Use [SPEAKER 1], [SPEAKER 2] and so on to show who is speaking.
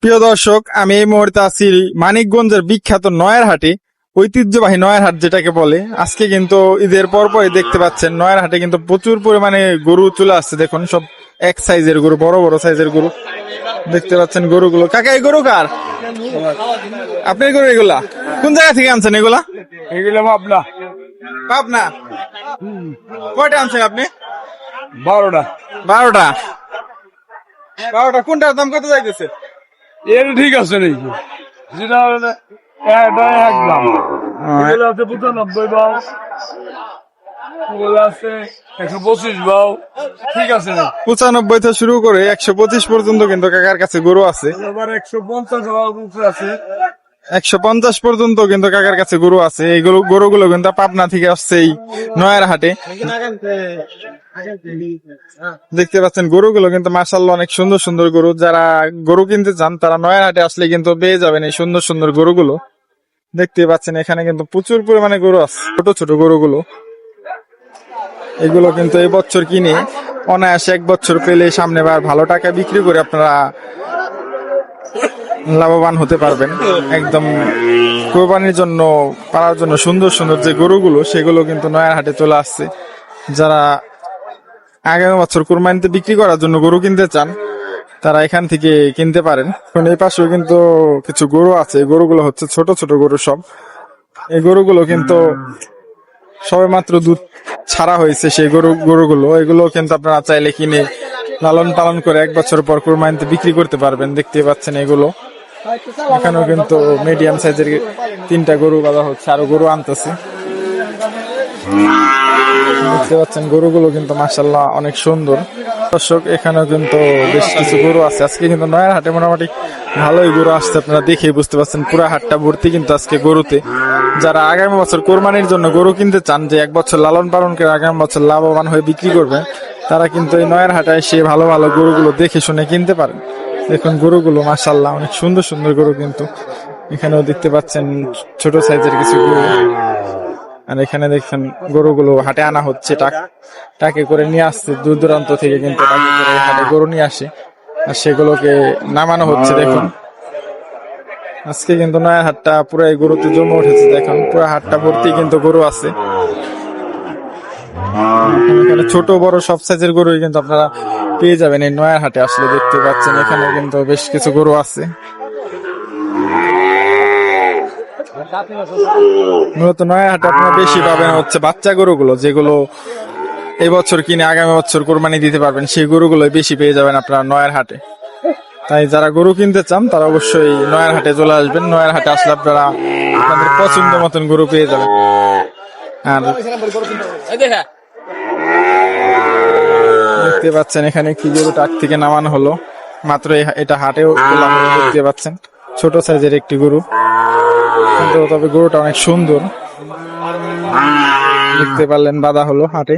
[SPEAKER 1] প্রিয় দর্শক, আমি এই মুহূর্তে আছি মানিকগঞ্জের বিখ্যাত নয়ারহাটে, ঐতিহ্যবাহী নয়ারহাট যেটাকে বলে। আজকে কিন্তু ঈদের পরপরই দেখতে পাচ্ছেন নয়ারহাটে কিন্তু প্রচুর পরিমাণে গরু চলে আসছে। দেখুন সব এক সাইজের গরু, বড় বড় সাইজের গরু দেখতে পাচ্ছেন। গরুগুলো কাকা, এই গরু কার? আপনার গরু এগুলা? কোন জায়গা থেকে আনছেন এগুলা?
[SPEAKER 2] এগুলো আপনার
[SPEAKER 1] পাবনা। কয়টা আনছেন আপনি?
[SPEAKER 2] 12টা।
[SPEAKER 1] 12টা। 12টা কোনটার দাম কত যাইতেছে?
[SPEAKER 2] এর ঠিক আছে নাকি? যেটা এটা একদম এগুলো আছে 95 বাউ, এগুলো আছে 125 বাউ। ঠিক আছে না?
[SPEAKER 1] 95 থেকে শুরু করে 125 পর্যন্ত কিন্তু কাকার কাছে গরু আছে।
[SPEAKER 2] আবার 150 বাউ আছে।
[SPEAKER 1] 150 পর্যন্ত কিন্তু কাকার কাছে গরু আছে। এই গরুগুলো কিন্তু পাবনা থেকে আসছে এই নয়ারহাটে। দেখতে পাচ্ছেন গরুগুলো কিন্তু মাশাআল্লাহ অনেক সুন্দর সুন্দর গরু। যারা গরু কিনতে চান তারা নয়ারহাটে আসলে কিন্তু পেয়ে যাবেন এই সুন্দর সুন্দর গরুগুলো। দেখতে পাচ্ছেন এখানে কিন্তু প্রচুর পরিমাণে গরু আছে, ছোট ছোট গরুগুলো। এগুলো কিন্তু এই বছর কিনে অনায়াসে 1 বছর পেলে সামনে বার ভালো টাকা বিক্রি করে আপনারা লাভবান হতে পারবেন। একদম কোরবানির জন্য পালার জন্য সুন্দর সুন্দর যে গরুগুলো, সেগুলো কিন্তু নয়ারহাটে চলে আসছে। যারা আগামী বছর কোরবানিতে বিক্রি করার জন্য গরু কিনতে চান তারা এখান থেকে কিনতে পারেন। এই পাশেও কিন্তু কিছু গরু আছে। এই গরুগুলো হচ্ছে ছোট ছোট গরু সব। এই গরুগুলো কিন্তু সবে মাত্র দুধ ছাড়া হয়েছে। সেই গরুগুলো এগুলো কিন্তু আপনারা চাইলে কিনে লালন পালন করে 1 বছর পর কোরবানিতে বিক্রি করতে পারবেন। দেখতে পাচ্ছেন এগুলো। এখানেও কিন্তু মিডিয়াম সাইজের 3টা গরু বাঁধা হচ্ছে, আরো গরু আনতেছে। দেখতে পাচ্ছেন গরুগুলো কিন্তু মাশাআল্লাহ অনেক সুন্দর। দর্শক, এখানেও কিন্তু বেশ কিছু গরু আছে। আজকে কিন্তু নয়ারহাটে মোটামুটি ভালোই গরু আসছে, আপনারা দেখেই বুঝতে পারছেন। পুরা হাটটা ভর্তি কিন্তু আজকে গরুতে। যারা আগামী বছর কোরবানির জন্য গরু কিনতে চান, যে 1 বছর লালন পালন করে আগামী বছর লাভবান হয়ে বিক্রি করবে, তারা কিন্তু এই নয়ারহাটে এসে ভালো ভালো গরুগুলো দেখে শুনে কিনতে পারেন। দেখুন গরুগুলো মাশাআল্লাহ অনেক সুন্দর সুন্দর গরু কিন্তু। এখানেও দেখতে পাচ্ছেন ছোট সাইজের কিছু গরু। আর এখানে দেখছেন গরুগুলো হাটে আনা হচ্ছে, টাকে করে নিয়ে আসছে দূর দূরান্ত থেকে, কিন্তু টাকে করে হাটে গরু নিয়ে আসে আর সেগুলোকে নামানো হচ্ছে। দেখুন আজকে কিন্তু নয়ারহাটটা পুরো এই গরুতে জমে উঠেছে। দেখুন পুরো হাটটা ভর্তি কিন্তু গরু আছে। এখানে ছোট বড় সব সাইজের গরুই কিন্তু আপনারা পেয়ে যাবেন এই নয়ারহাটে আসলে। দেখতে পাচ্ছেন এখানে কিন্তু বেশ কিছু গরু আছে। মূলত নয়ারহাটে আপনারা বেশি পাবেন হচ্ছে বাচ্চা গরুগুলো, যেগুলো এবছর কিনে আগামী বছর কোরবানি দিতে পারবেন। সেই গরুগুলোই বেশি পেয়ে যাবেন আপনারা নয়ারহাটে। তাই যারা গরু কিনতে চান তারা অবশ্যই নয়ারহাটে চলে আসবেন। নয়ারহাটে আসলে আপনারা আপনাদের পছন্দ মতন গরু পেয়ে যাবেন। আর দেখতে পাচ্ছেন এখানে একটি গরু টাক থেকে নামানো হলো মাত্র। এটা হাটেও দেখতে পাচ্ছেন ছোট সাইজের একটি গরু, কিন্তু তবে গরুটা অনেক সুন্দর। দেখতে পারলেন বাঁধা হলো হাটে।